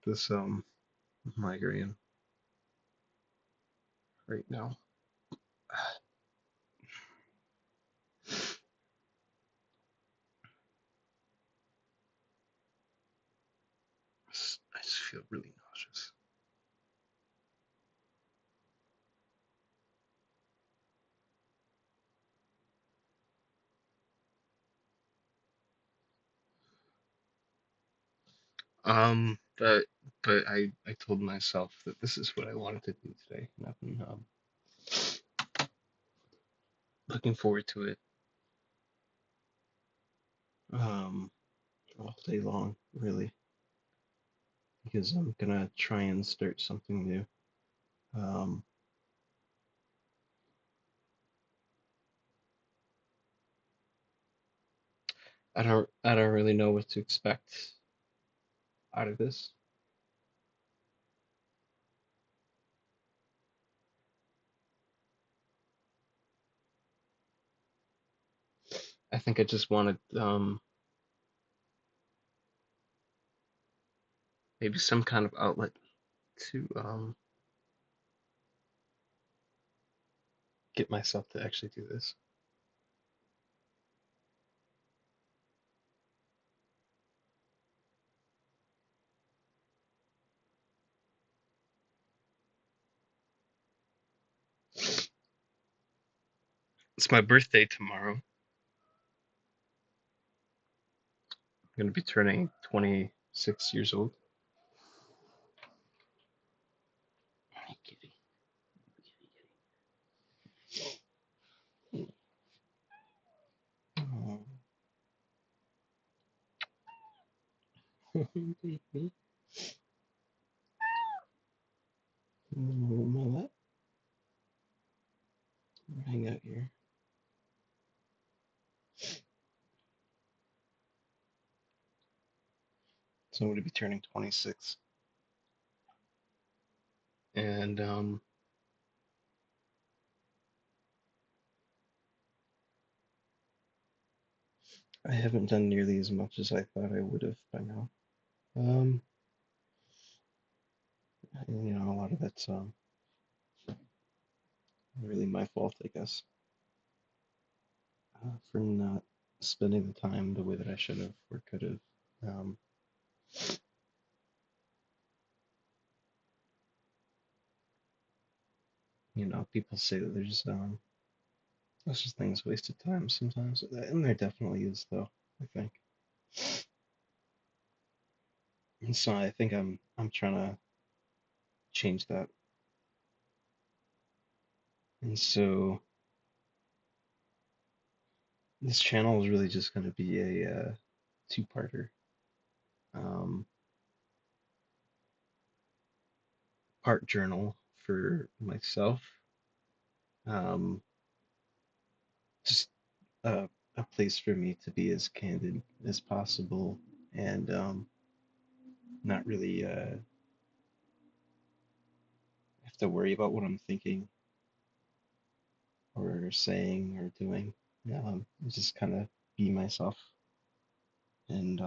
this migraine right now. I just feel really nauseous. But I told myself that this is what I wanted to do today, and I've been looking forward to it um all day long, really, because I'm gonna try and start something new. Um, I don't really know what to expect out of this. I think I just wanted maybe some kind of outlet to get myself to actually do this. It's my birthday tomorrow. I'm gonna be turning 26 years old. Hey, kitty, kitty, kitty. Oh, baby. My lap. Hang out here. So I'm gonna be turning 26, and I haven't done nearly as much as I thought I would have by now. Um, a lot of that's really my fault, I guess, for not spending the time the way that I should have or could have. Um, People say that there's just things wasted time sometimes, and there definitely is, though, I think. And so I think I'm trying to change that. And so this channel is really just going to be a two-parter. Um, Part journal for myself, um, just a place for me to be as candid as possible and not really have to worry about what I'm thinking or saying or doing. Just kind of be myself and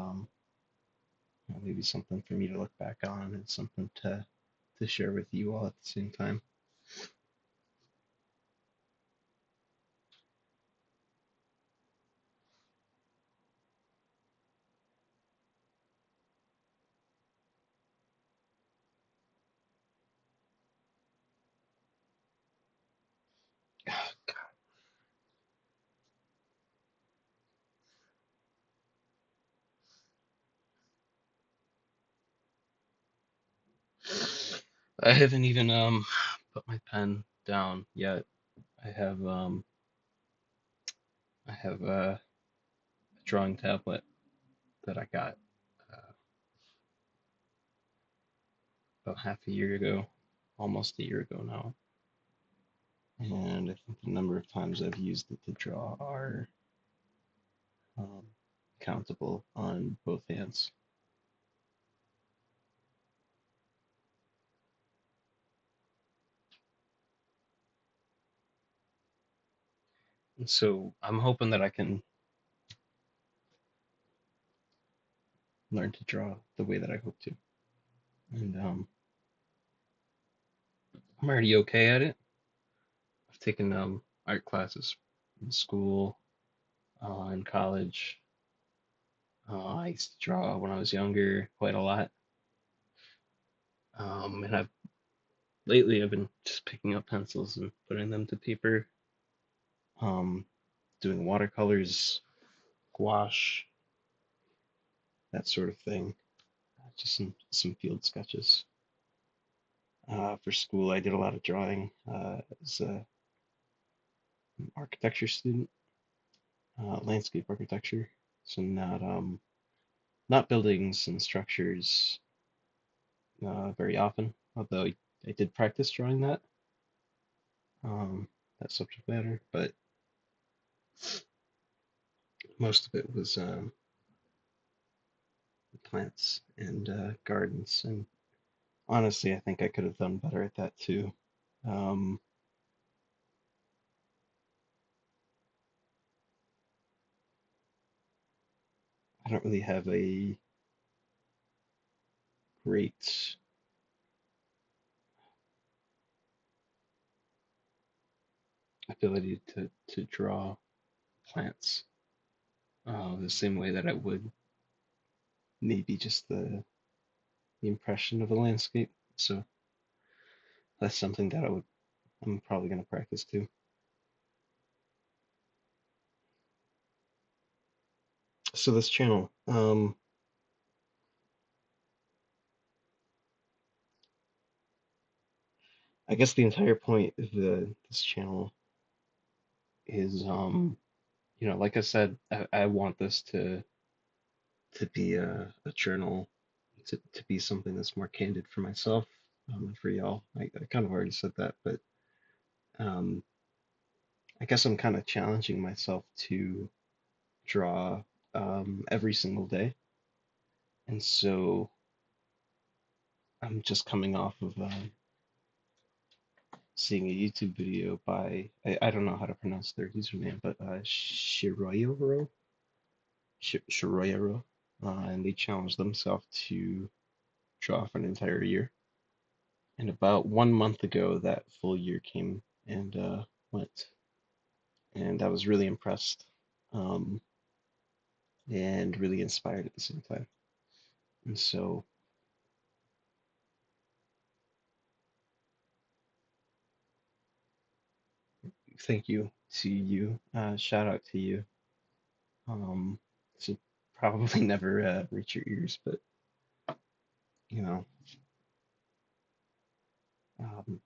maybe something for me to look back on and something to share with you all at the same time. I haven't even put my pen down yet. I have um I have a drawing tablet that I got uh, about half a year ago, almost a year ago now. And I think the number of times I've used it to draw are um, countable on both hands. And so I'm hoping that I can learn to draw the way that I hope to. and I'm already okay at it. I've taken art classes in school, in college. I used to draw when I was younger quite a lot. And I've been just picking up pencils and putting them to paper, um, doing watercolors, gouache, that sort of thing. Just some field sketches. For school, I did a lot of drawing as an architecture student, landscape architecture. So not buildings and structures very often, although I did practice drawing um, that subject matter, but most of it was plants and gardens. And honestly, I think I could have done better at that too. Um, I don't really have a great ability to draw plants the same way that I would maybe just the impression of a landscape. So that's something that I'm probably going to practice too. So this channel, I guess the entire point of this channel is like I said, I want this to be a journal, to be something that's more candid for myself, and for y'all. I kind of already said that, but um, I guess I'm kind of challenging myself to draw every single day. And so I'm just coming off of seeing a YouTube video by, I don't know how to pronounce their username, but Shiroyaro, and they challenged themselves to draw for an entire year. And about 1 month ago, that full year came and went, and I was really impressed, um, and really inspired at the same time. And so, thank you to you. Shout out to you. This will probably never reach your ears, but you know, um,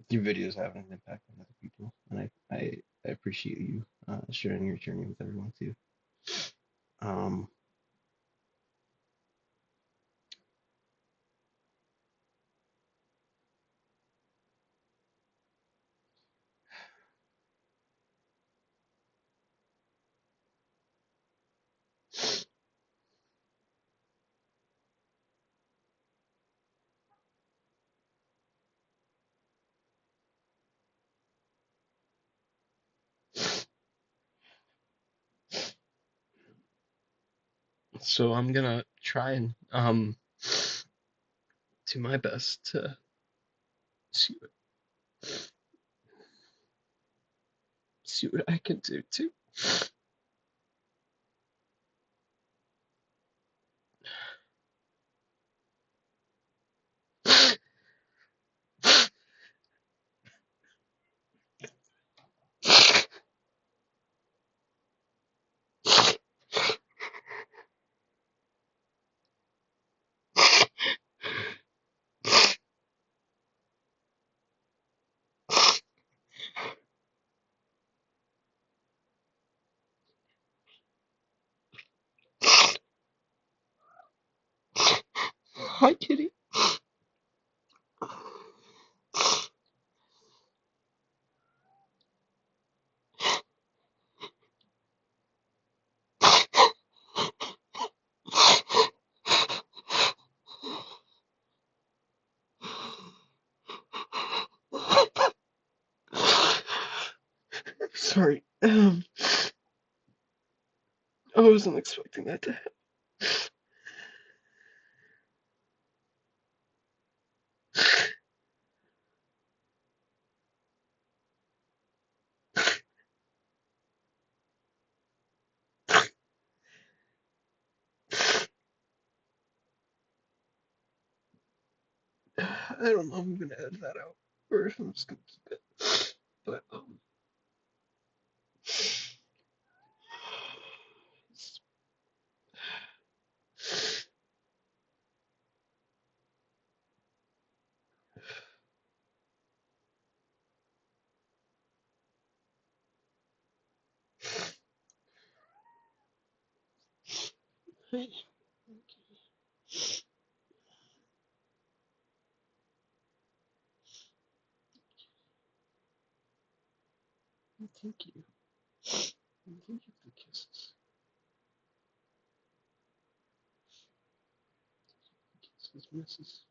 your videos have an impact on other people, and I appreciate you sharing your journey with everyone too. Um, so I'm gonna try and do my best to see what see what I can do too. Hi, kitty. Sorry. I wasn't expecting that to happen. I don't know if I'm gonna edit that out or if I'm just gonna keep it. But hey, thank you. Thank you for the kisses. Kisses, misses.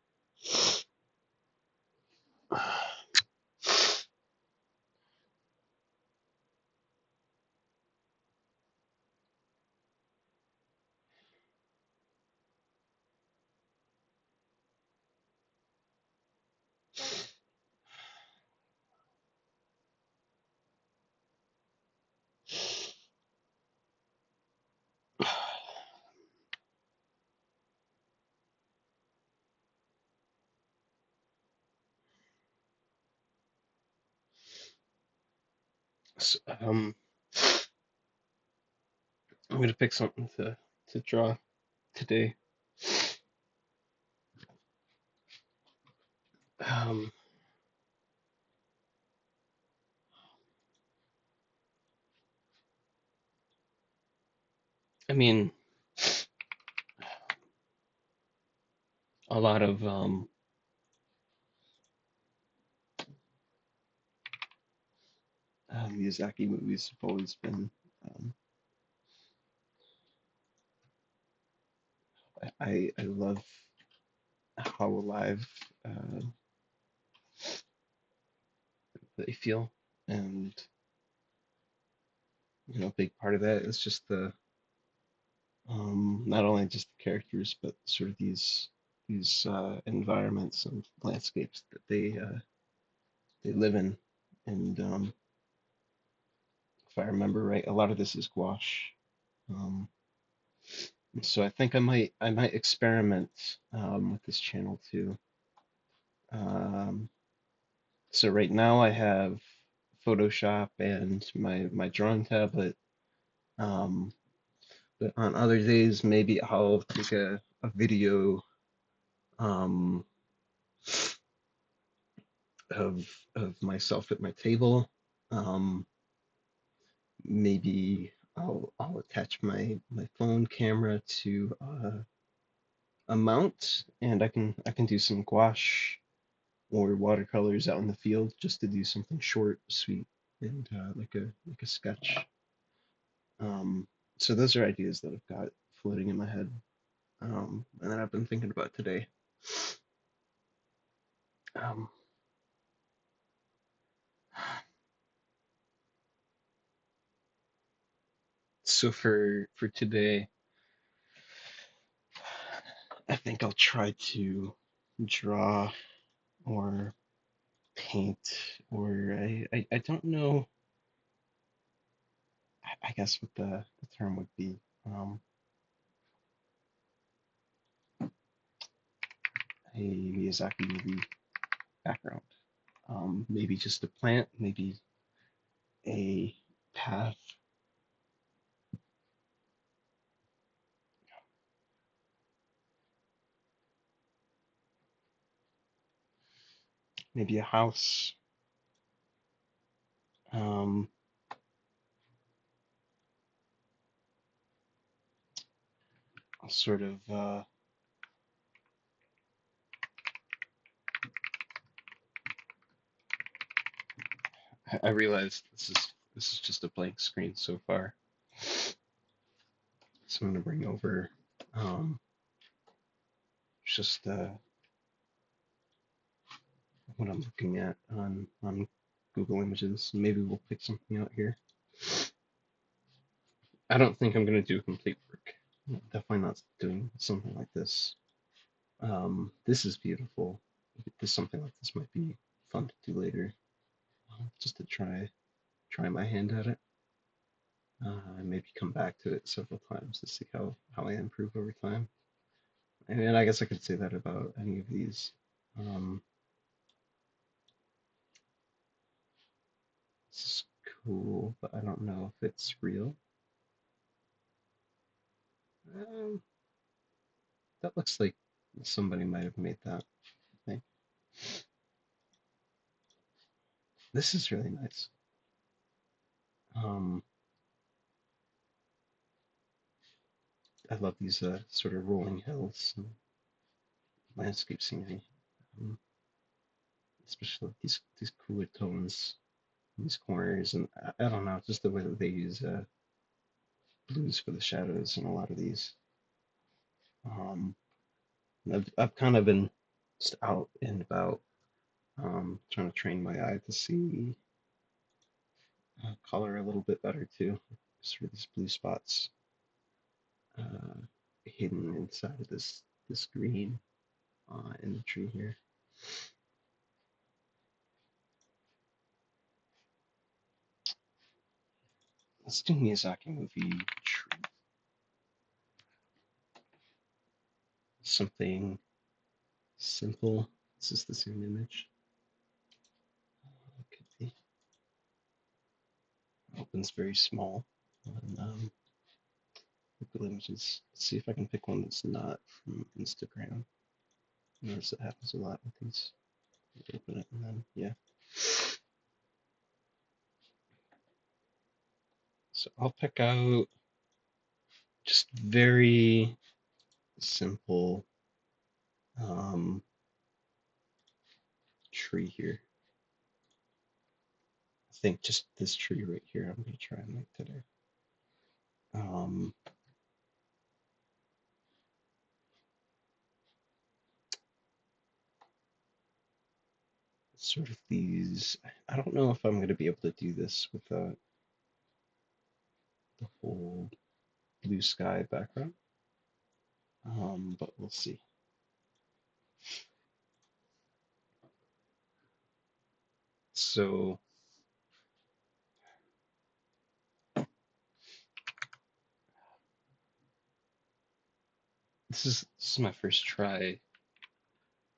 So, I'm gonna pick something to draw today. Um, I mean, a lot of Miyazaki movies have always been. Um, I love how alive uh, they feel, and a big part of that is just the not only just the characters, but sort of these environments and landscapes that they live in. And if I remember right, a lot of this is gouache. Um, so I think I might experiment with this channel too. Um, so right now I have Photoshop and my drawing tablet. Um, but on other days, maybe I'll take a video um, of of myself at my table. Um, Maybe I'll attach my phone camera to a mount, and I can do some gouache or watercolors out in the field just to do something short, sweet, and like a sketch. Um, so those are ideas that I've got floating in my head, and that I've been thinking about today. Um, so for today, I think I'll try to draw or paint, or I don't know. I guess what the term would be. Um, a Miyazaki movie background. Maybe just a plant, maybe a path, maybe a house. Um, Sort of. I realized this is just a blank screen so far, so I'm gonna bring over um, just what I'm looking at on Google Images. Maybe we'll pick something out here. I don't think I'm gonna do complete work. Definitely not doing something like this. This is beautiful. This something like this might be fun to do later, just to try my hand at it. And maybe come back to it several times to see how I improve over time. And I guess I could say that about any of these. Um, this is cool, but I don't know if it's real. Um, that looks like somebody might have made that, I think. This is really nice. Um, I love these sort of rolling hills and landscape scenery, um, especially like these cooler tones, these corners, and I don't know, just the way that they use blues for the shadows in a lot of these. Um, I've kind of been just out and about, trying to train my eye to see color a little bit better too. Sort of these blue spots uh, hidden inside of this green in the tree here. Let's do Miyazaki movie tree. Something simple. This is the same image. Could be. Opens very small. And, Google Images. Let's see if I can pick one that's not from Instagram. Notice it happens a lot with these. Open it and then yeah. So I'll pick out just very simple um, tree here. I think just this tree right here I'm gonna try and make today. Um, Sort of these. I don't know if I'm gonna be able to do this with the whole blue sky background, but we'll see. So this is my first try,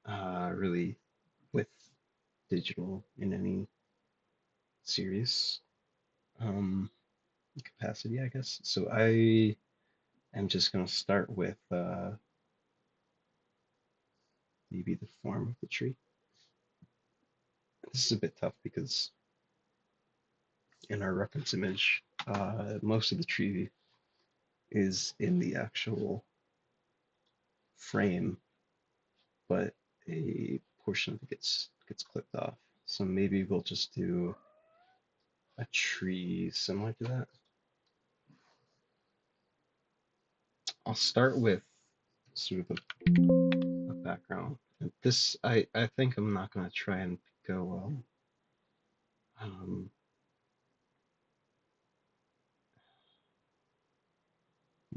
really, with digital in any serious um, capacity, I guess. So I am just gonna start with maybe the form of the tree. This is a bit tough because in our reference image, most of the tree is in the actual frame, but a portion of it gets clipped off. So maybe we'll just do a tree similar to that. I'll start with sort of a background. And this, I think I'm not going to try and go, I'm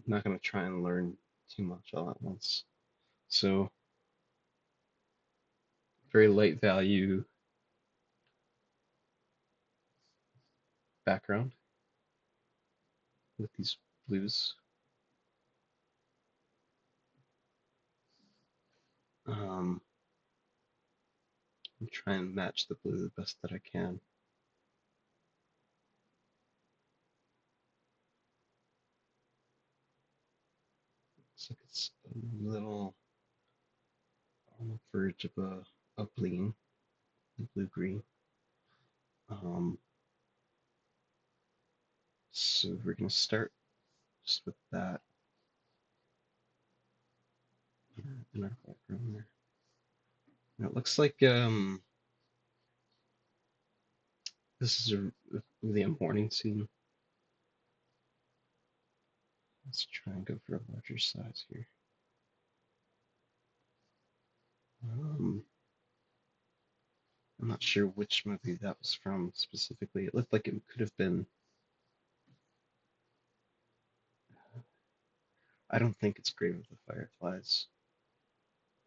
not going to try and learn too much all at once. So very light value background with these blues. Um, and try and match the blue the best that I can. Looks like it's a little on the verge of a bleeding, blue green. Um, so we're gonna start just with that in our background there. And it looks like this is a really a morning scene. Let's try and go for a larger size here. Um, I'm not sure which movie that was from specifically. It looked like it could have been. I don't think it's Grave of the Fireflies.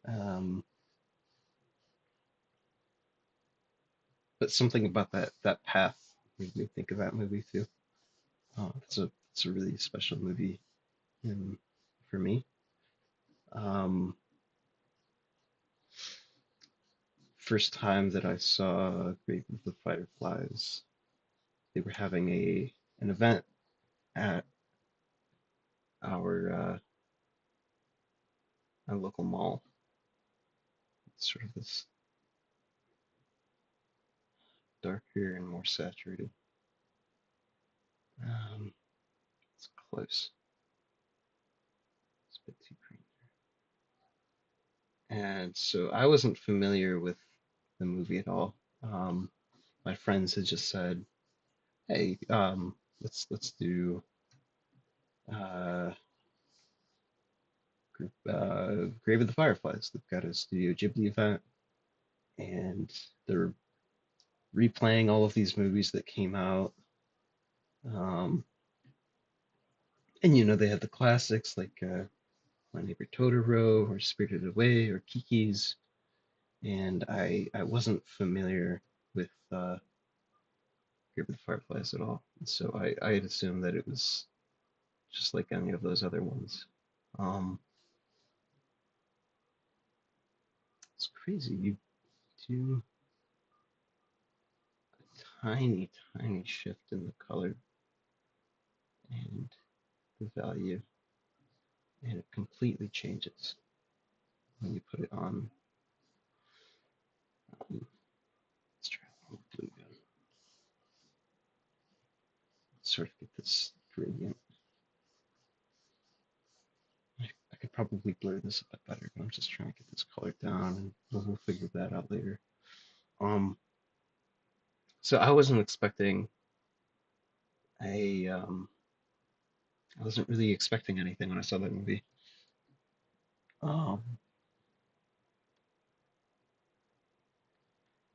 Um, but something about that path made me think of that movie too. It's a really special movie in, for me. Um, first time that I saw Grave of the Fireflies. They were having a an event at our local mall. It's sort of this darker and more saturated. Um, it's close. It's a bit too green. And so I wasn't familiar with the movie at all. Um, my friends had just said, "Hey, let's do uh, Grave of the Fireflies. They've got a Studio Ghibli event, and they're replaying all of these movies that came out. Um, and they had the classics like My Neighbor Totoro or Spirited Away or Kiki's, and I wasn't familiar with Grave of the Fireflies at all. And so I had assumed that it was just like any of those other ones. Um, it's crazy. You do a tiny, tiny shift in the color and the value, and it completely changes when you put it on. Let's try it on the blue again. Sort of get this gradient. I could probably blur this a bit better, but I'm just trying to get this color down, and we'll figure that out later. Um, so a I wasn't really expecting anything when I saw that movie. Um,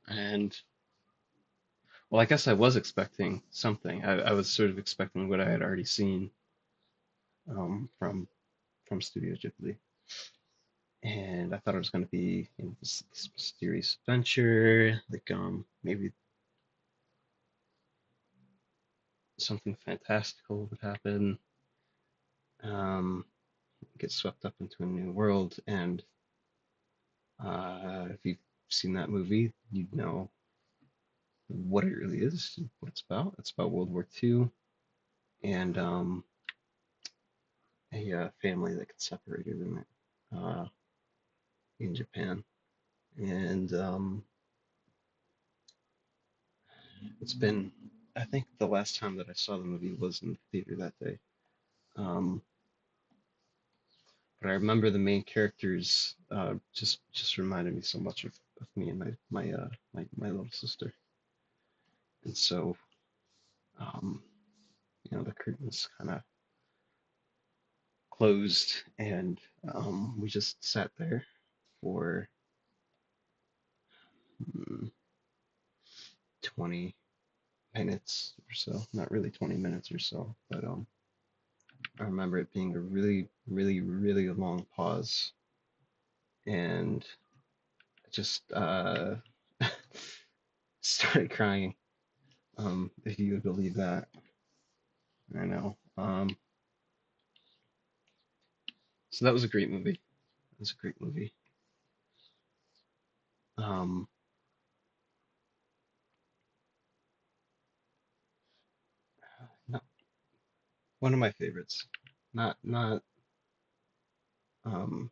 and well, I guess I was expecting something. I was sort of expecting what I had already seen from Studio Ghibli, and I thought it was going to be this mysterious adventure, like maybe something fantastical would happen, um, get swept up into a new world, and if you've seen that movie, you'd know what it really is, what it's about. It's about World War II and a family that gets separated in Japan. And it's been, I think the last time that I saw the movie was in the theater that day. Um, but I remember the main characters just reminded me so much of me and my little sister. And so um, the curtains kind of closed, and we just sat there for 20 minutes or so. Not really 20 minutes or so, but I remember it being a really, really, really long pause, and I just started crying. If you would believe that, I know. So that was a great movie. It was a great movie. Um, Not one of my favorites. Not um,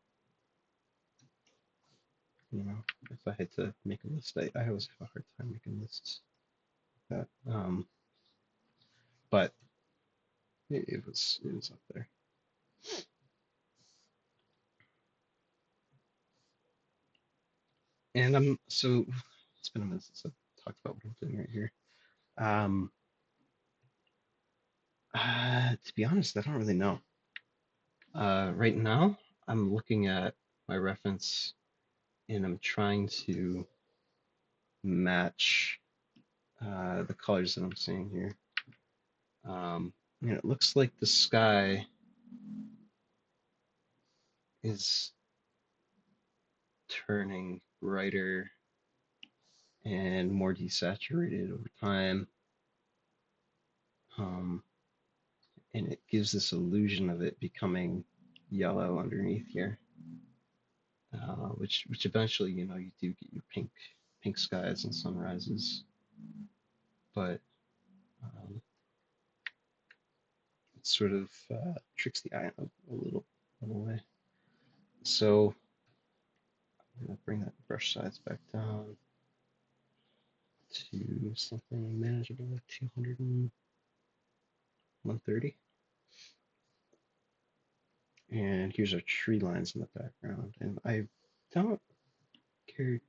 if I had to make a list, I always have a hard time making lists like that. But it was up there. And so it's been a minute since I've talked about what I'm doing right here. Um, to be honest, I don't really know. Right now, I'm looking at my reference and I'm trying to match the colors that I'm seeing here. And it looks like the sky is turning brighter and more desaturated over time. Um, and it gives this illusion of it becoming yellow underneath here, which eventually you do get your pink pink skies and sunrises, but it sort of tricks the eye a little way. So I'm gonna bring that brush size back down to something manageable, like 200 and 130. And here's our tree lines in the background. And I don't care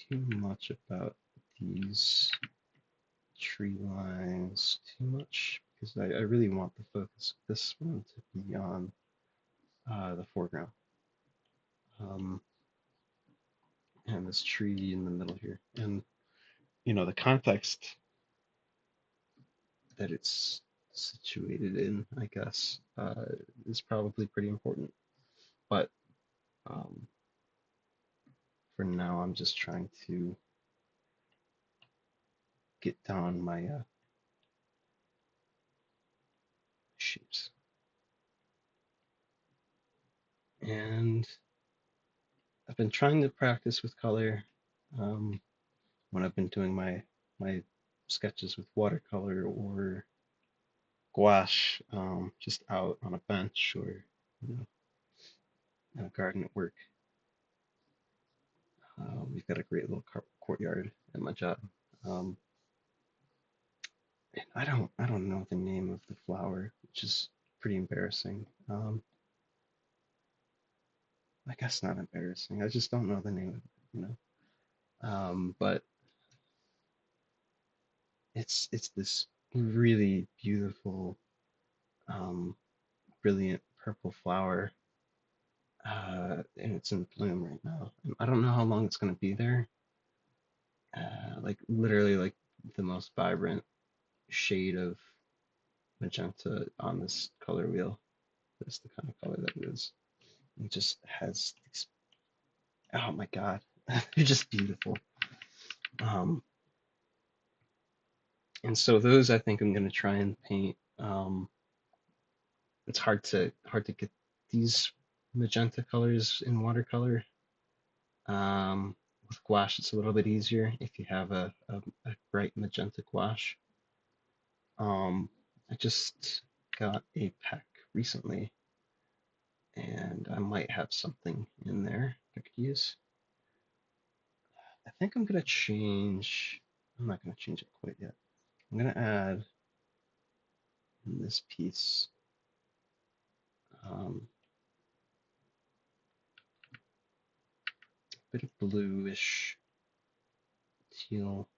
too much about these tree lines too much because I really want the focus of this one to be on the foreground. Um, and this tree in the middle here. And, you know, the context that it's situated in, I guess, is probably pretty important. But um, for now, I'm just trying to get down my shapes. And I've been trying to practice with color um, when I've been doing my sketches with watercolor or gouache, just out on a bench or you know in a garden at work. We've got a great little courtyard at my job. Um, and I don't know the name of the flower, which is pretty embarrassing. I guess not embarrassing. I just don't know the name of it, you know. But it's this really beautiful, um, brilliant purple flower, and it's in bloom right now. And I don't know how long it's gonna be there. Like literally, like the most vibrant shade of magenta on this color wheel. That's the kind of color that it is. It just has these, oh my God, they're just beautiful. Um, and so those I think I'm gonna try and paint. It's hard to get these magenta colors in watercolor. With gouache, it's a little bit easier if you have a bright magenta gouache. I just got a pack recently, and I might have something in there I could use. I think I'm gonna change. I'm not gonna change it quite yet. I'm gonna add in this piece a bit of bluish teal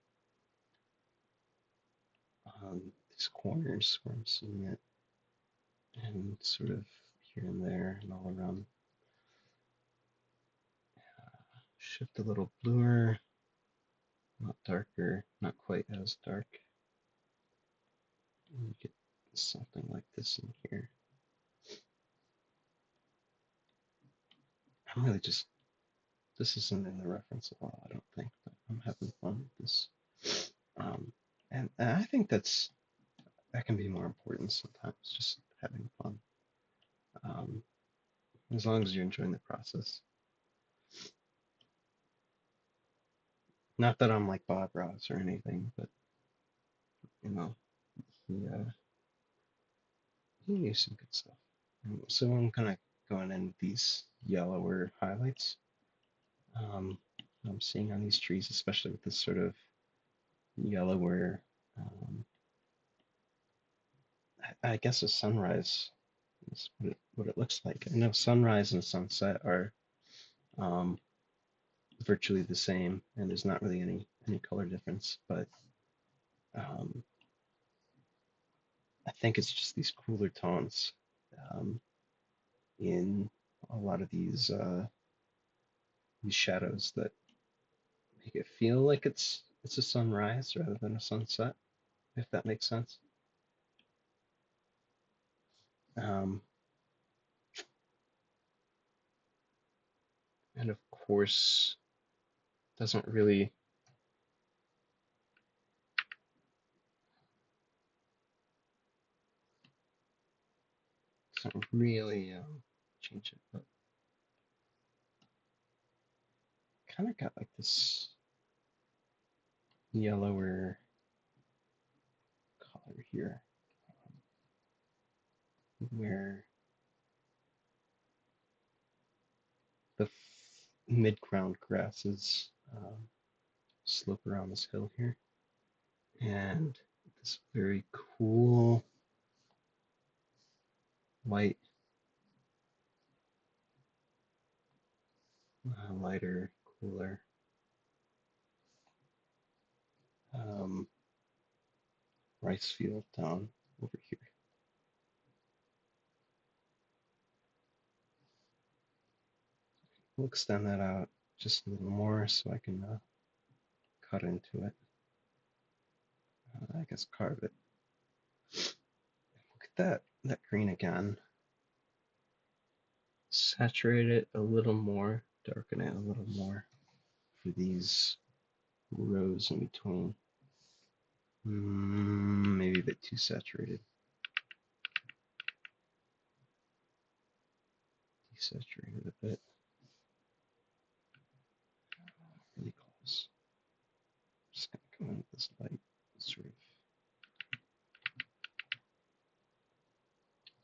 on these corners where I'm seeing it, and sort of here and there and all around. Shift a little bluer, not darker, not quite as dark. And get something like this in here. I'm really just, this isn't in the reference at all, I don't think, but I'm having fun with this. And I think that can be more important sometimes, just having fun. Um, as long as you're enjoying the process. Not that I'm like Bob Ross or anything, but you know, he he knew some good stuff. So I'm kind of going in with these yellower highlights. Um, I'm seeing on these trees, especially with this sort of yellower, um, I guess a sunrise is what it looks like. I know sunrise and sunset are um, virtually the same, and there's not really any color difference, but um, I think it's just these cooler tones um, in a lot of these shadows that make it feel like it's a sunrise rather than a sunset, if that makes sense. Um, and of course, doesn't really change it, but kind of got like this. yellower color here, where the mid-ground grasses slope around this hill here, and this very cool light, lighter, cooler um, rice field down over here. We'll extend that out just a little more so I can cut into it. I guess carve it. Look at that green again. Saturate it a little more, darken it a little more for these rows in between. Maybe a bit too saturated. Desaturated a bit. Really close. Just gonna come in with this light, sort of.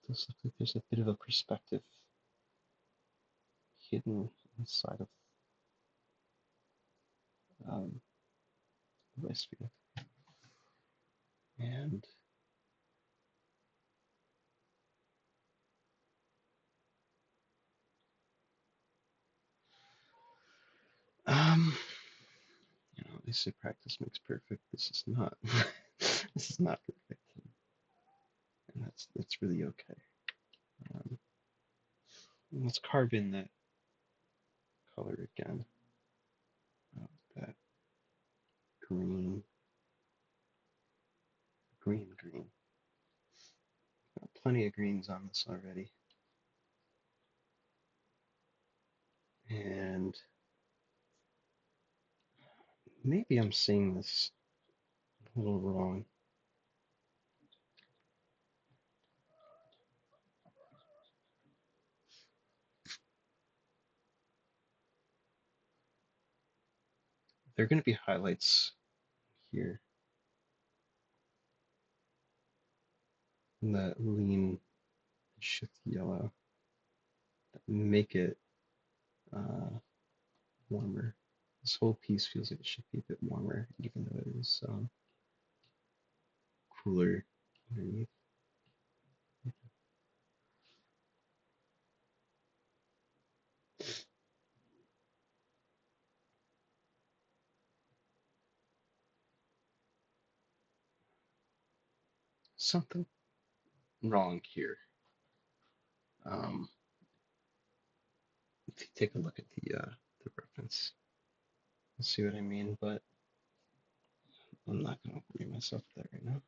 It does look like there's a bit of a perspective hidden inside of the rice field. And um, they say practice makes perfect. This is not. This is not perfect, and that's really okay. Um, let's carve in that color again. That green, green. Got plenty of greens on this already, and maybe I'm seeing this a little wrong. There are going to be highlights here in that lean shift yellow that make it uh, warmer. This whole piece feels like it should be a bit warmer, even though it is cooler underneath. Something wrong here. If you take a look at the reference, you'll see what I mean, but I'm not going to worry myself with that right now.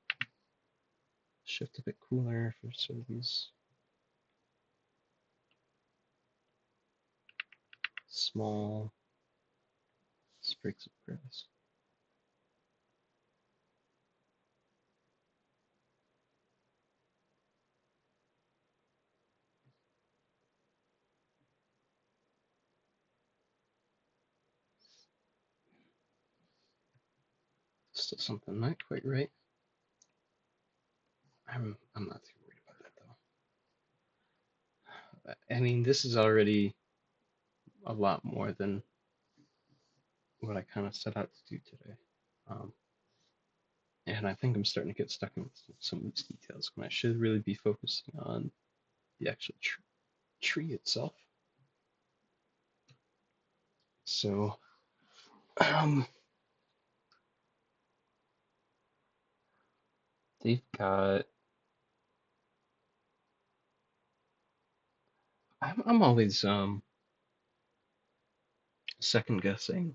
Shift a bit cooler for sort of these small sprigs of grass. Still something not quite right. I'm not too worried about that though. I mean, this is already a lot more than what I kind of set out to do today. Um, and I think I'm starting to get stuck in some of these details when I should really be focusing on the actual tree itself. So, um, they've got. I'm always second guessing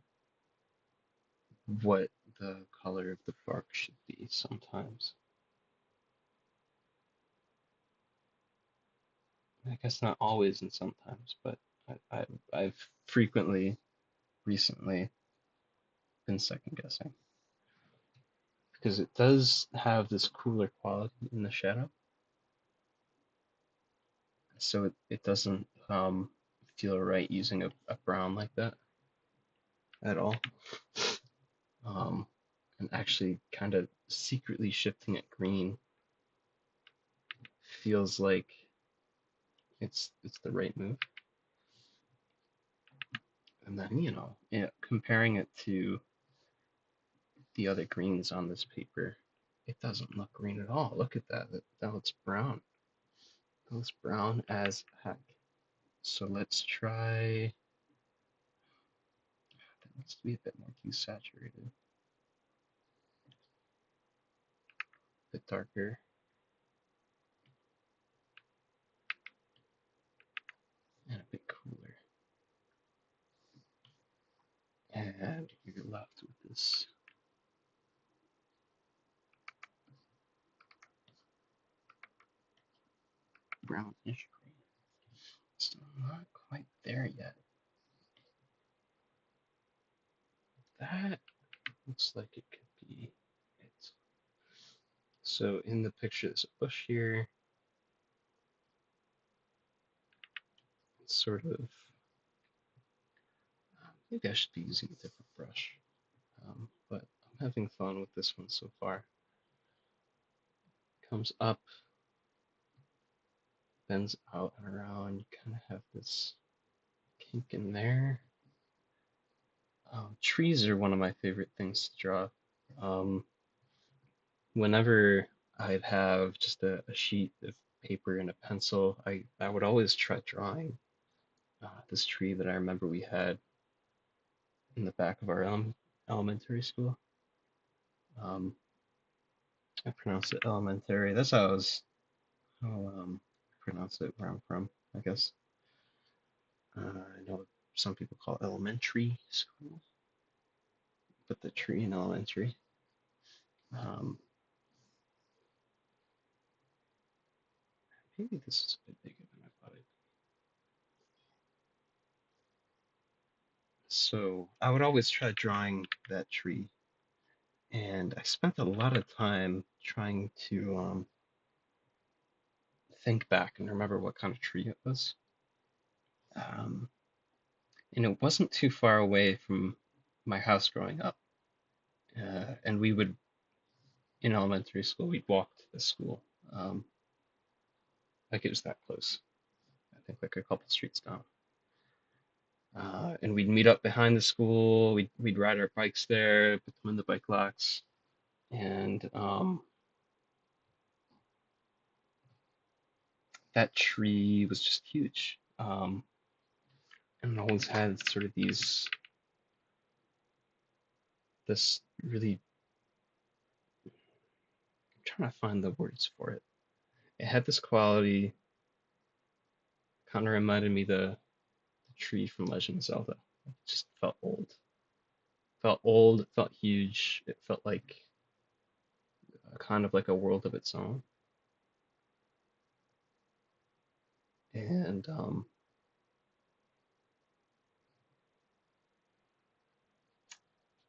what the color of the bark should be sometimes. I guess not always and sometimes, but I've frequently recently been second guessing because it does have this cooler quality in the shadow, so it doesn't feel right using a brown like that at all. Um, and actually kind of secretly shifting it green feels like it's the right move. And then, yeah, comparing it to the other greens on this paper, it doesn't look green at all. Look at that. That looks brown. That looks brown as heck. So let's try. That needs to be a bit more hue saturated, a bit darker, and a bit cooler. And you're left with this brownish green. Still not quite there yet. That looks like it could be it. So in the picture, there's a bush here. It's sort of, maybe I should be using a different brush. But I'm having fun with this one so far. Comes up, bends out and around. You kind of have this kink in there. Trees are one of my favorite things to draw. Um, Whenever I'd have just a sheet of paper and a pencil, I would always try drawing this tree that I remember we had in the back of our elementary school. I pronounce it elementary. That's how pronounce it where I'm from, I guess. I know some people call it elementary school, but the tree in elementary. Um, Maybe this is a bit bigger than I thought it'd be. So I would always try drawing that tree, and I spent a lot of time trying to think back and remember what kind of tree it was. Um, and it wasn't too far away from my house growing up. And we would, in elementary school, we'd walk to the school. Um, like it was that close. I think like a couple streets down. And we'd meet up behind the school. We'd ride our bikes there, put them in the bike locks, and that tree was just huge. And always had sort of this really, I'm trying to find the words for it. It had this quality, kind of reminded me the tree from Legend of Zelda. It just felt old. Felt old, it felt huge, it felt like kind of like a world of its own. And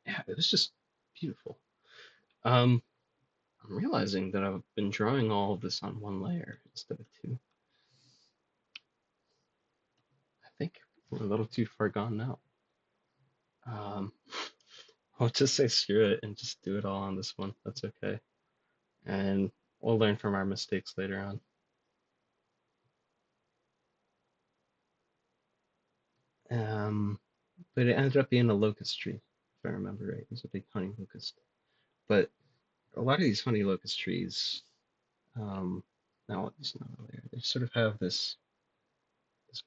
yeah, it was just beautiful. Um, I'm realizing that I've been drawing all of this on one layer instead of two. I think we're a little too far gone now. Um, I'll just say screw it and just do it all on this one. That's okay. And we'll learn from our mistakes later on. Um, but it ended up being a locust tree, if I remember right. It was a big honey locust. But a lot of these honey locust trees, um, now it's not a layer. They sort of have this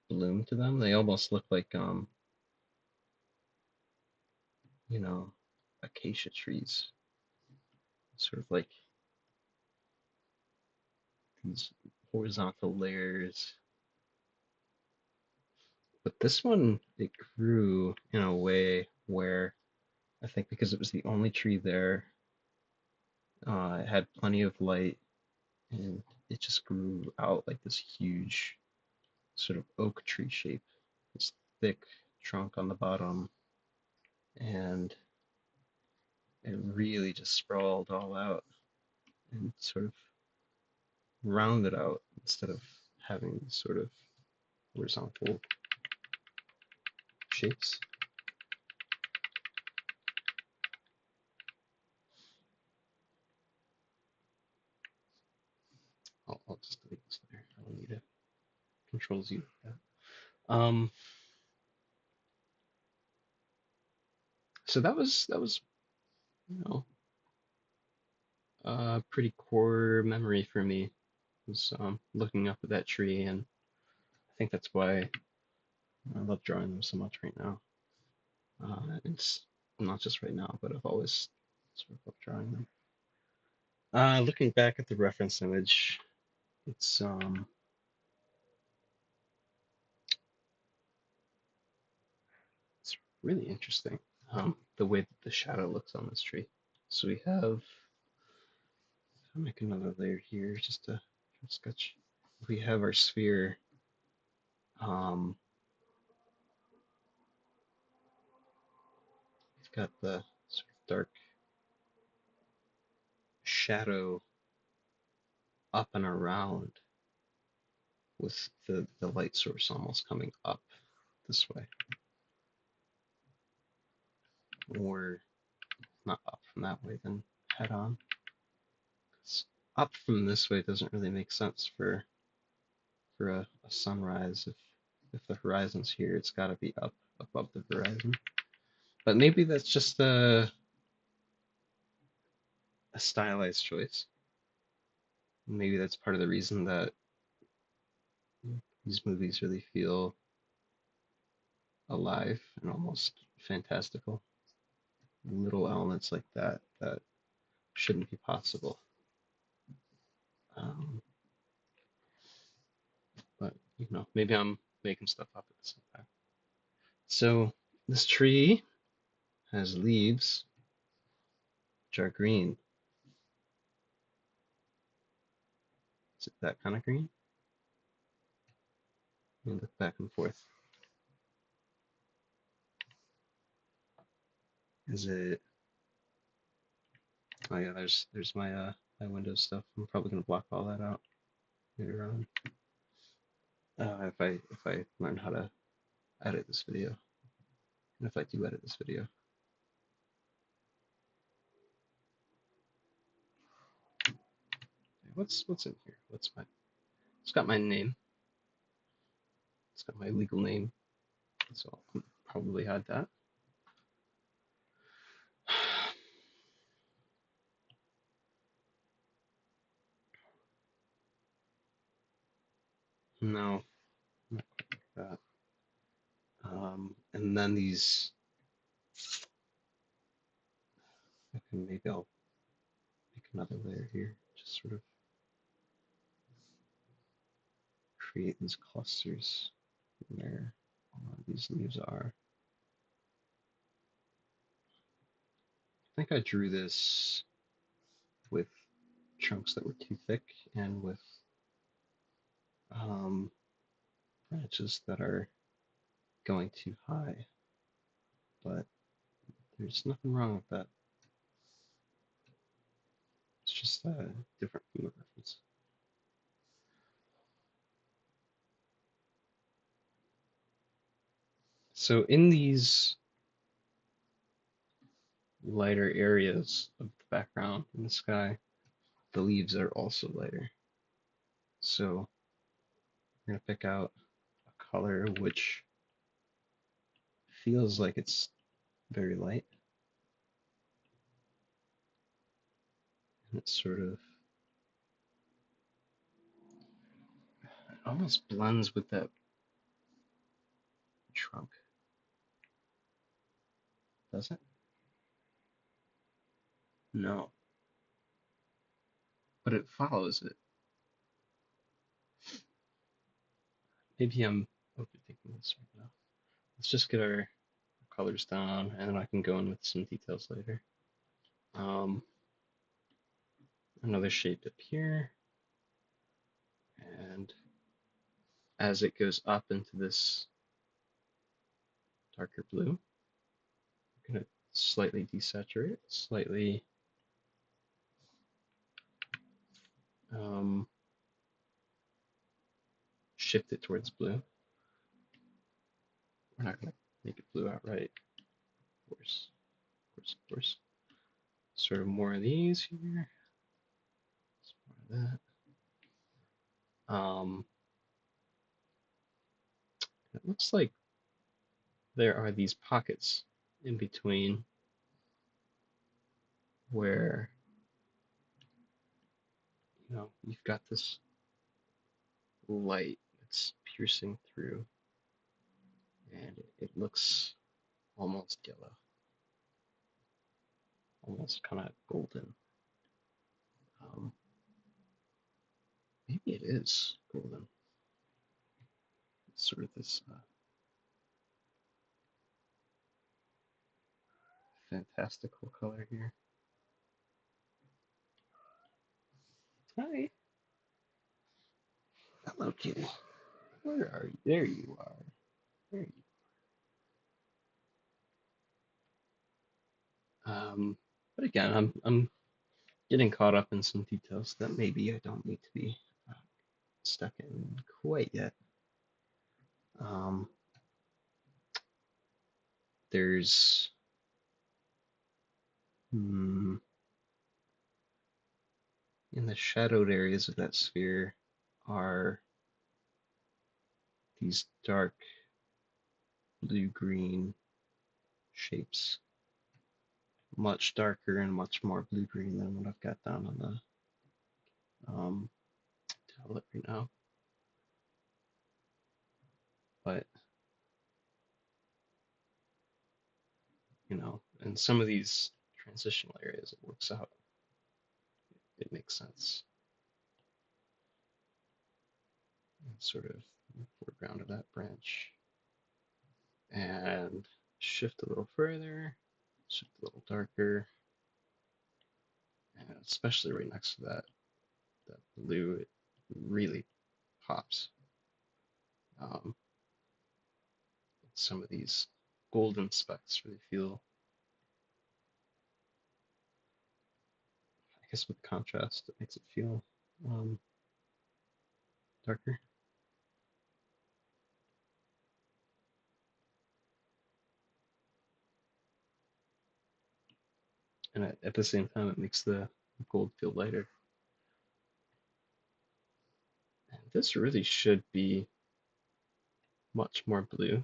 bloom to them. They almost look like you know, acacia trees. Sort of like these horizontal layers. But this one, it grew in a way where I think because it was the only tree there, it had plenty of light and it just grew out like this huge sort of oak tree shape, this thick trunk on the bottom, and it really just sprawled all out and sort of rounded out instead of having these sort of horizontal shapes. controls you. Um, so that was you know a pretty core memory for me was looking up at that tree, and I think that's why I love drawing them so much right now. It's not just right now, but I've always sort of loved drawing them. Looking back at the reference image, it's it's really interesting. The way that the shadow looks on this tree. So we have, I'll make another layer here just to sketch. We have our sphere. Um, it's got the sort of dark shadow up and around with the light source almost coming up this way, or not up from that way, then head on. 'Cause up from this way doesn't really make sense for a sunrise. If the horizon's here, it's got to be up above the horizon. But maybe that's just a stylized choice. Maybe that's part of the reason that these movies really feel alive and almost fantastical. Little elements like that that shouldn't be possible. Um, but maybe I'm making stuff up at the same time. So this tree has leaves which are green. Is it that kind of green? Let me look back and forth. Is it? Oh yeah, there's my Windows stuff. I'm probably gonna block all that out later on. If I learn how to edit this video, and if I do edit this video. What's in here? It's got my name. It's got my legal name. So I'll probably hide that. No, not quite like that. And then these, okay, maybe I'll make another layer here, just sort of create these clusters where these leaves are. I think I drew this with chunks that were too thick and with um, branches that are going too high, but there's nothing wrong with that. It's just different from the reference. So in these lighter areas of the background in the sky, the leaves are also lighter. So we're going to pick out a color which feels like it's very light. And it sort of almost blends with that trunk, does it? No, but it follows it. Maybe I'm overthinking this right now. Let's just get our colors down, and then I can go in with some details later. Another shape up here, and as it goes up into this darker blue, I'm going to slightly desaturate, slightly shift it towards blue. We're not going to make it blue outright, of course, of course, of course. Sort of more of these here, some more of that. looks like there are these pockets in between where, you've got this light that's piercing through, and it looks almost yellow, almost kind of golden. Um, Maybe it is golden. It's sort of this fantastical color here. Hi. Hello, kitty. Where are you? There you are. There you but again, I'm getting caught up in some details that maybe I don't need to be uh, stuck in quite yet. Um, there's hmm, in the shadowed areas of that sphere are these dark blue-green shapes, much darker and much more blue-green than what I've got down on the tablet right now. But in some of these transitional areas, it works out. It makes sense. Sort of foreground of that branch. And shift a little further, shift a little darker, and especially right next to that blue, it really pops. Um, some of these golden specks really feel, I guess with contrast, it makes it feel darker. And at the same time, it makes the gold feel lighter. And this really should be much more blue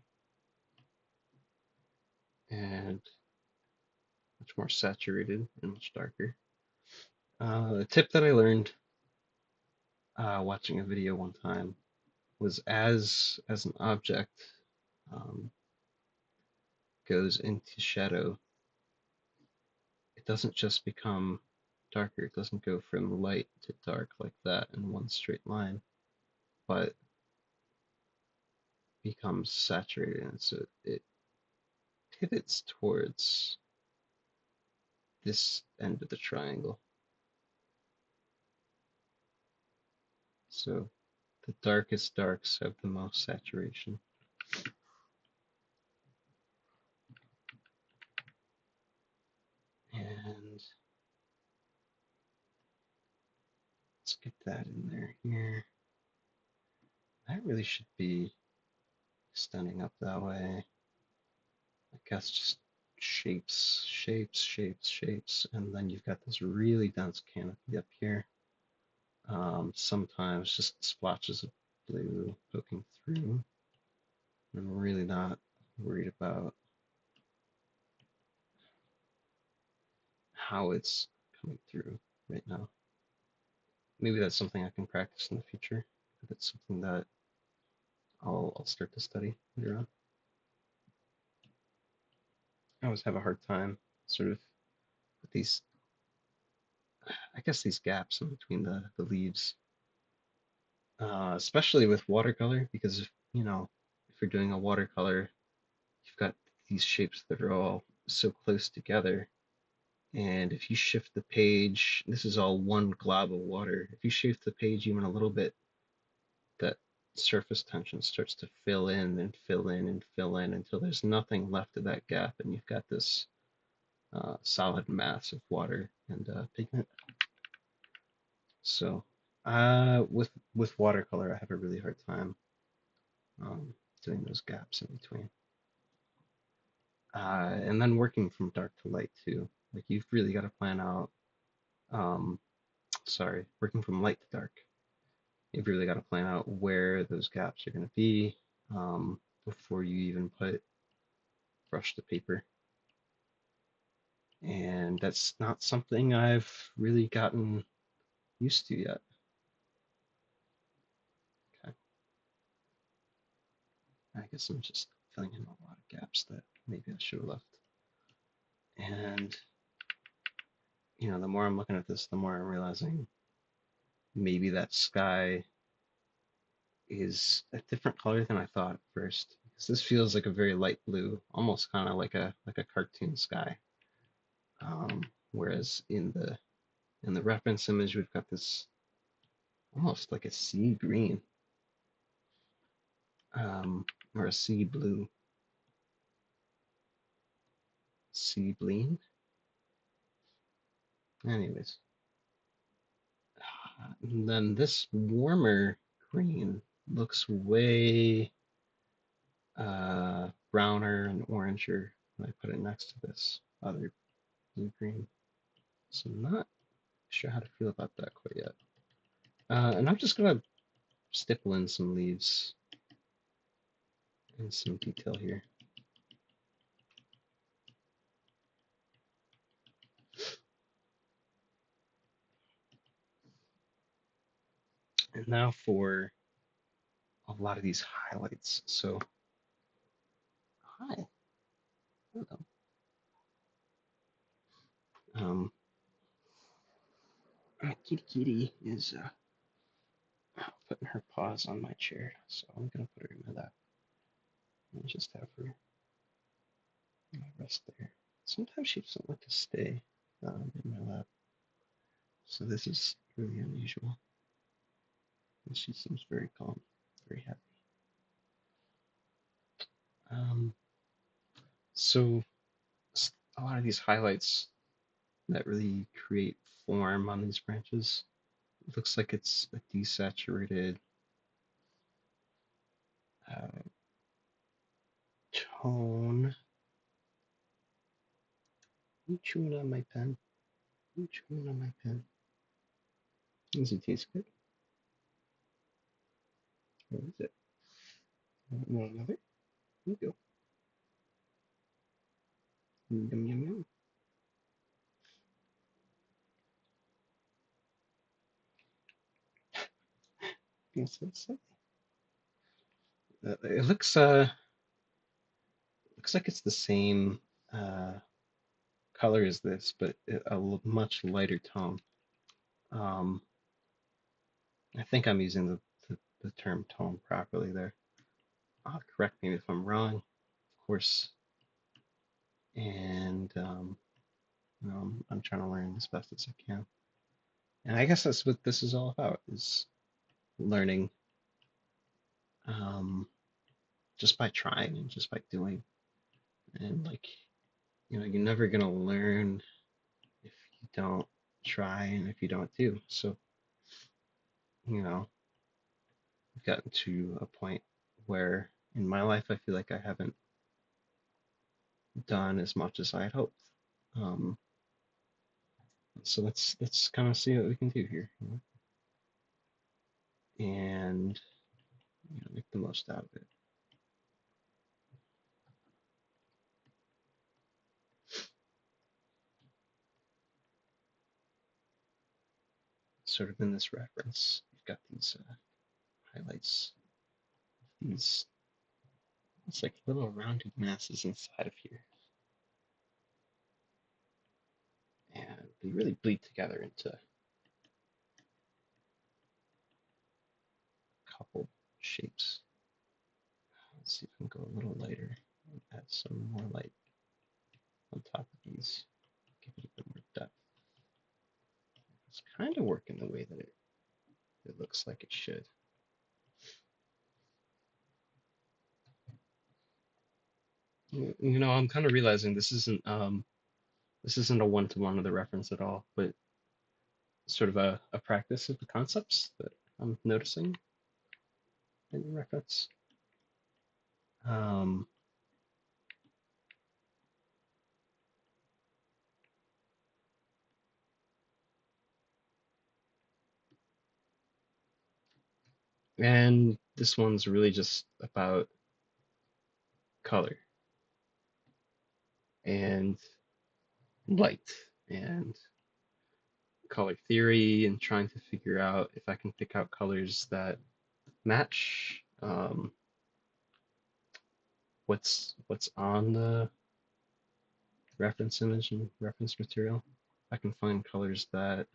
and much more saturated and much darker. A tip that I learned watching a video one time was as an object um, goes into shadow, it doesn't just become darker. It doesn't go from light to dark like that in one straight line, but becomes saturated, and so it pivots towards this end of the triangle. So the darkest darks have the most saturation. And let's get that in there here. That really should be standing up that way. I guess just shapes, shapes, shapes, shapes, and then you've got this really dense canopy up here. Sometimes just splotches of blue poking through. I'm really not worried about how it's coming through right now. Maybe that's something I can practice in the future. If it's something that I'll start to study later on. I always have a hard time sort of with these, I guess these gaps in between the leaves, especially with watercolor, because if you're doing a watercolor, you've got these shapes that are all so close together. And if you shift the page, this is all one glob of water. If you shift the page even a little bit, that surface tension starts to fill in and fill in and fill in until there's nothing left of that gap, and you've got this solid mass of water and pigment. So, with watercolor, I have a really hard time doing those gaps in between. And then working from dark to light too. Like you've really got to plan out. Um, working from light to dark. You've really got to plan out where those gaps are going to be. before you even brush the paper. And that's not something I've really gotten used to yet. Okay. I guess I'm just filling in a lot of gaps that maybe I should have left. And, the more I'm looking at this, the more I'm realizing maybe that sky is a different color than I thought at first. Because this feels like a very light blue, almost kind of like a cartoon sky. Whereas in the reference image, we've got this almost like a sea green, or a sea blue, sea bleen. Anyways, and then this warmer green looks way browner and oranger when I put it next to this other blue green. So I'm not sure how to feel about that quite yet. And I'm just gonna stipple in some leaves and some detail here. And now for a lot of these highlights. So, hi, hello. Um, Kitty is putting her paws on my chair, so I'm gonna put her into that and just have her rest there. Sometimes she doesn't like to stay in my lap, so this is really unusual. And she seems very calm, very happy. Um, so a lot of these highlights that really create form on these branches. It looks like it's a desaturated uh, tone. I'm chewing on my pen. I'm chewing on my pen. Does it taste good? What is it? Want another? Here you go. Yum, yum, yum. Yes, that's it. It looks like it's the same uh, color as this, but a much lighter tone. Um, I think I'm using the term tone properly there. Correct me if I'm wrong, of course. And I'm trying to learn as best as I can. And I guess that's what this is all about: is learning, um, just by trying and just by doing. And like, you're never gonna learn if you don't try and if you don't do. So, I've gotten to a point where in my life I feel like I haven't done as much as I had hoped. Um, so let's kind of see what we can do here, and make the most out of it. Sort of in this reference, you've got these highlights, these it's like little rounded masses inside of here, and they really bleed together into a couple shapes. Let's see if we can go a little lighter and add some more light on top of these, give it a bit more depth. It's kind of working the way that it looks like it should. I'm kind of realizing this isn't a one-to-one of the reference at all, but sort of a practice of the concepts that I'm noticing in the reference. Um, and this one's really just about color and light and color theory and trying to figure out if I can pick out colors that match what's on the reference image and reference material. I can find colors that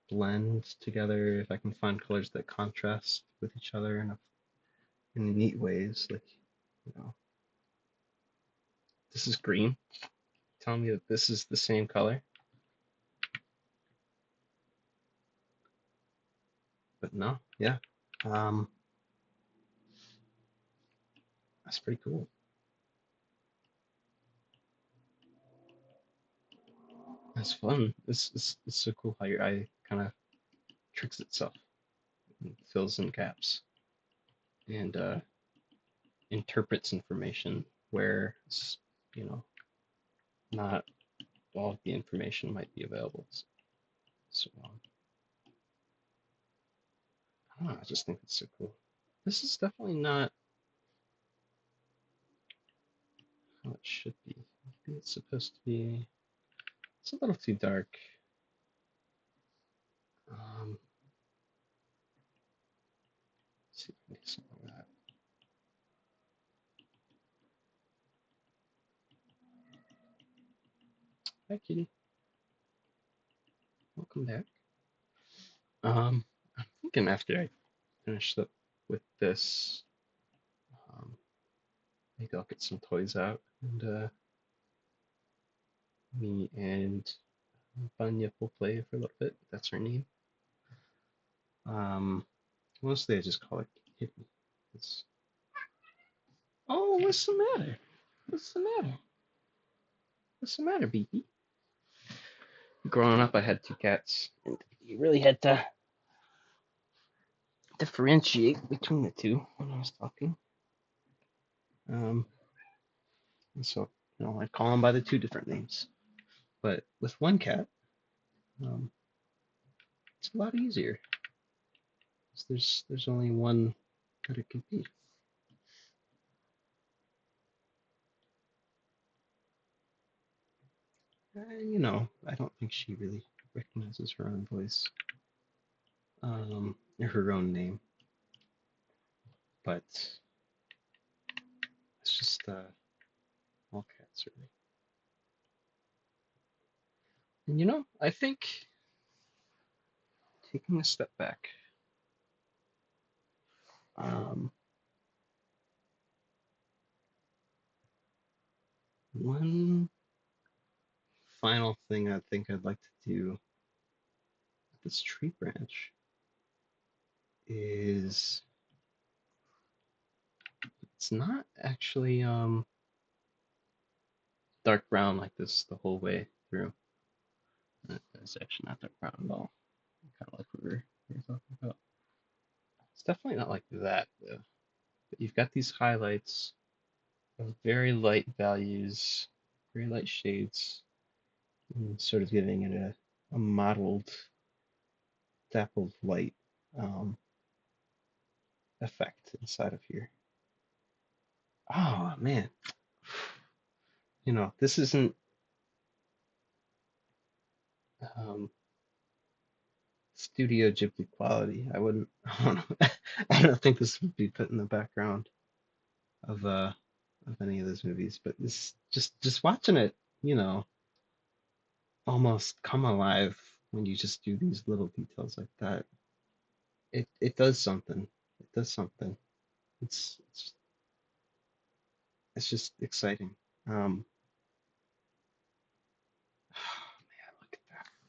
blend together, if I can find colors that contrast with each other in neat ways, like, you know, this is green, telling me that this is the same color, but no, yeah, um, that's pretty cool. That's fun. It's so cool how your eye kind of tricks itself and fills in gaps and interprets information where you know not all of the information might be available. So I don't know. I just think it's so cool. This is definitely not how it should be. Maybe it's supposed to be. It's a little too dark. Let's see if I can do something like that. Hi, kitty. Welcome back. I'm thinking after I finish up with this, um, maybe I'll get some toys out and me and Vanya will play for a little bit. That's her name. Um, Mostly I just call it Kitty. It's, oh, what's the matter? What's the matter? What's the matter, Beaky? Growing up, I had two cats, and you really had to differentiate between the two when I was talking. Um, and so, I'd call them by the two different names. But with one cat, um, it's a lot easier. There's only one that it could be. I don't think she really recognizes her own voice, or her own name. But it's just all cats really. And I think taking a step back, um, one final thing I think I'd like to do with this tree branch is it's not actually dark brown like this the whole way through. It's actually not dark brown at all. Kind of like we were talking about. It's definitely not like that though. But you've got these highlights of very light values, very light shades, and sort of giving it a mottled, dappled light um, effect inside of here. Oh man, this isn't um, Studio Ghibli quality. I wouldn't. I don't think this would be put in the background of any of those movies. But this just watching it, you know, almost come alive when you just do these little details like that. It does something. It does something. It's it's it's just exciting. Um,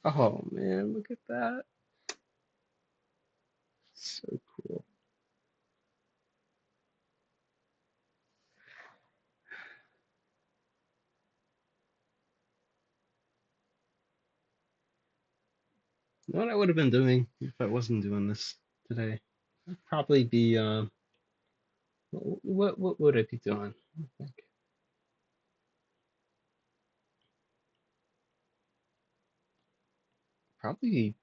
oh man, look at that. So cool. You know what I would have been doing if I wasn't doing this today? I'd probably be what would I be doing? I think probably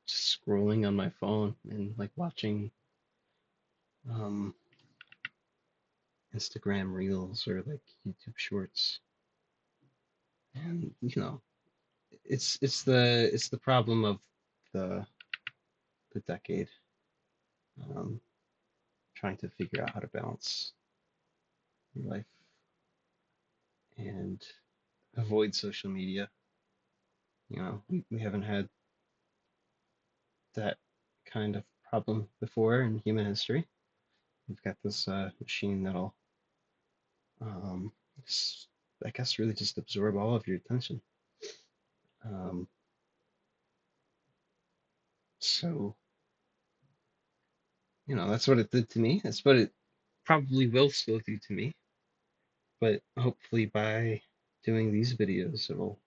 just scrolling on my phone and like watching um Instagram Reels or like YouTube Shorts. And it's the problem of the the decade, um, trying to figure out how to balance your life and avoid social media. We haven't had that kind of problem before in human history. We've got this machine that'll, um, I guess, really just absorb all of your attention. Um, so, that's what it did to me. That's what it probably will still do to me. But hopefully, by doing these videos, it'll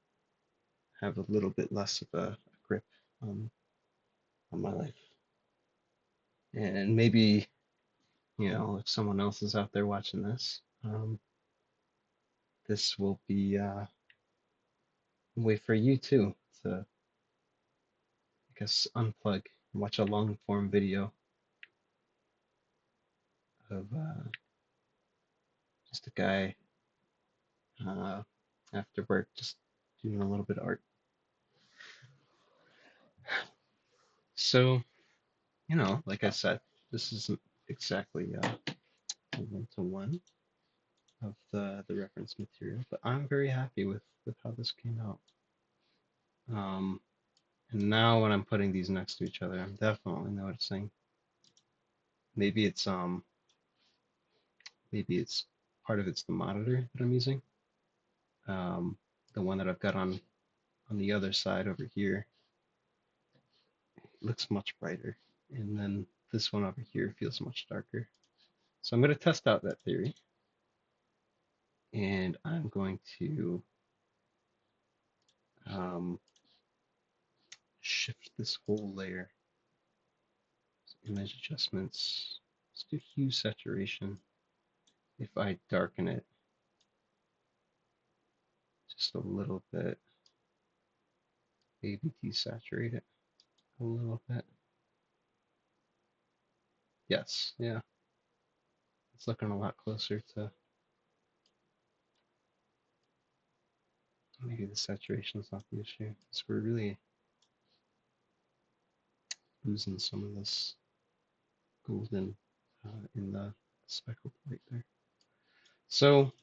have a little bit less of a grip on, on my life. And maybe, if someone else is out there watching this, this will be a way for you too to, I guess, unplug and watch a long form video of just a guy uh, after work just doing a little bit of art. So, like I said, this isn't exactly a one-to-one of the reference material, but I'm very happy with how this came out. And now when I'm putting these next to each other, I'm definitely noticing maybe it's part of it's the monitor that I'm using. Um, the one that I've got on the other side over here looks much brighter, and then this one over here feels much darker. So I'm going to test out that theory, and I'm going to um, shift this whole layer. Image adjustments. Let's do hue saturation. If I darken it just a little bit, maybe desaturate it a little bit. Yes, yeah, it's looking a lot closer to, maybe the saturation is not the issue. So we're really losing some of this golden in the speckled light there. So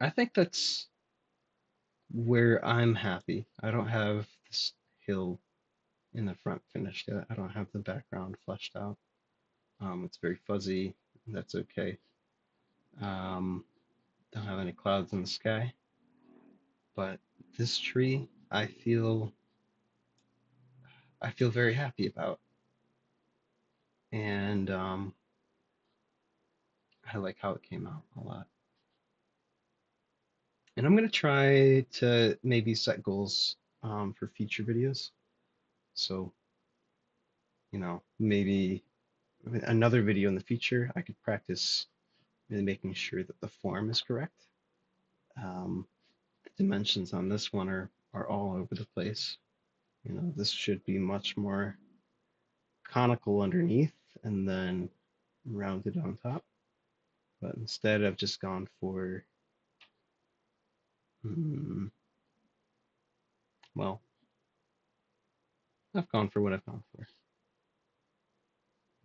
I think that's where I'm happy. I don't have this hill in the front finished yet. I don't have the background fleshed out. It's very fuzzy. That's okay. Um, don't have any clouds in the sky. But this tree, I feel very happy about, and I like how it came out a lot. And I'm gonna try to maybe set goals for future videos. So, maybe another video in the future, I could practice in making sure that the form is correct. Um, the dimensions on this one are all over the place. This should be much more conical underneath and then rounded on top. But instead, I've just gone for, mm, well, I've gone for what I've gone for.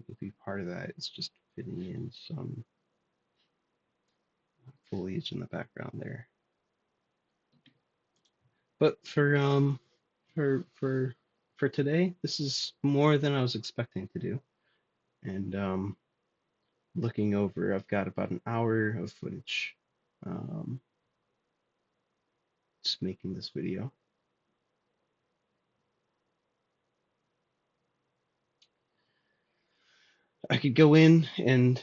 Maybe part of that is just fitting in some foliage in the background there. But for today, this is more than I was expecting to do. And looking over, I've got about an hour of footage. Um, just making this video. I could go in and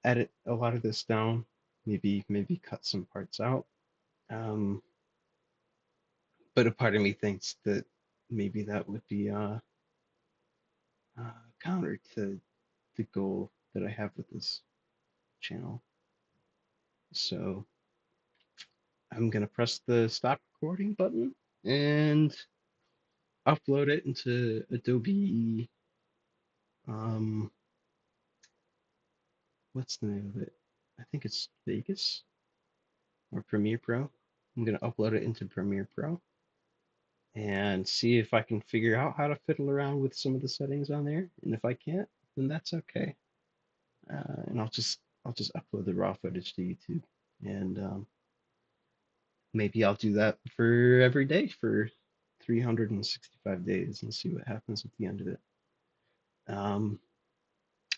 edit a lot of this down, maybe cut some parts out. Um, but a part of me thinks that maybe that would be counter to the goal that I have with this channel. So I'm gonna press the stop recording button and upload it into Adobe um, what's the name of it? I think it's Vegas or Premiere Pro. I'm gonna upload it into Premiere Pro and see if I can figure out how to fiddle around with some of the settings on there. And if I can't, then that's okay. And I'll just upload the raw footage to YouTube, and maybe I'll do that for every day for 365 days and see what happens at the end of it. Um,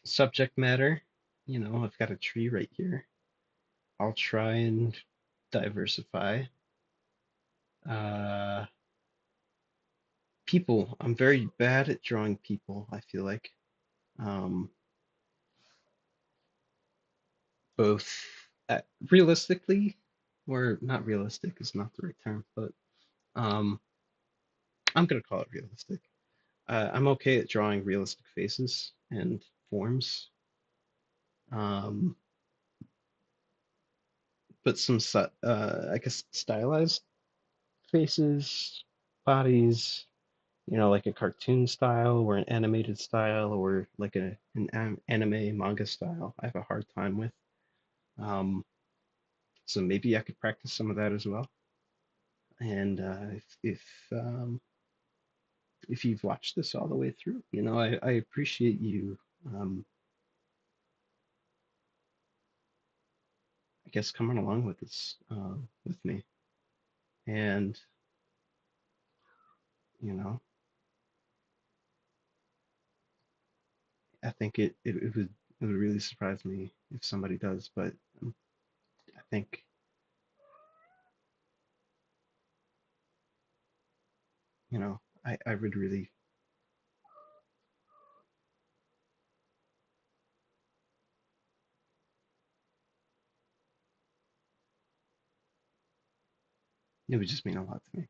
Subject matter, I've got a tree right here. I'll try and diversify. Uh, People, I'm very bad at drawing people, I feel like. Um, Both realistically, or not realistic is not the right term, but um, I'm gonna call it realistic. I'm okay at drawing realistic faces and forms, um, but I guess, stylized faces, bodies, like a cartoon style or an animated style or like an anime manga style, I have a hard time with. Um, so maybe I could practice some of that as well. And if you've watched this all the way through, I appreciate you, um, I guess, coming along with this with me. And you know, I think it would really surprise me if somebody does, but I think I would really, it would just mean a lot to me.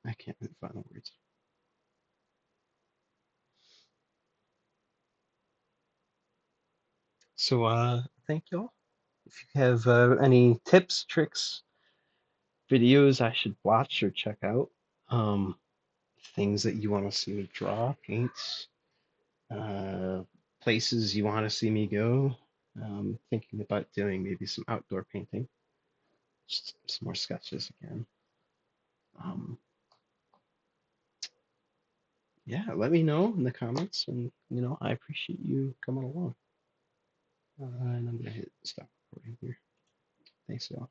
I can't really find the words. So thank y'all. If you have any tips, tricks, videos I should watch or check out, um, things that you want to see me draw, paints, uh, places you want to see me go. Thinking about doing maybe some outdoor painting, just some more sketches again. Um, yeah, let me know in the comments, and I appreciate you coming along. And I'm gonna hit stop recording here. Thanks, y'all.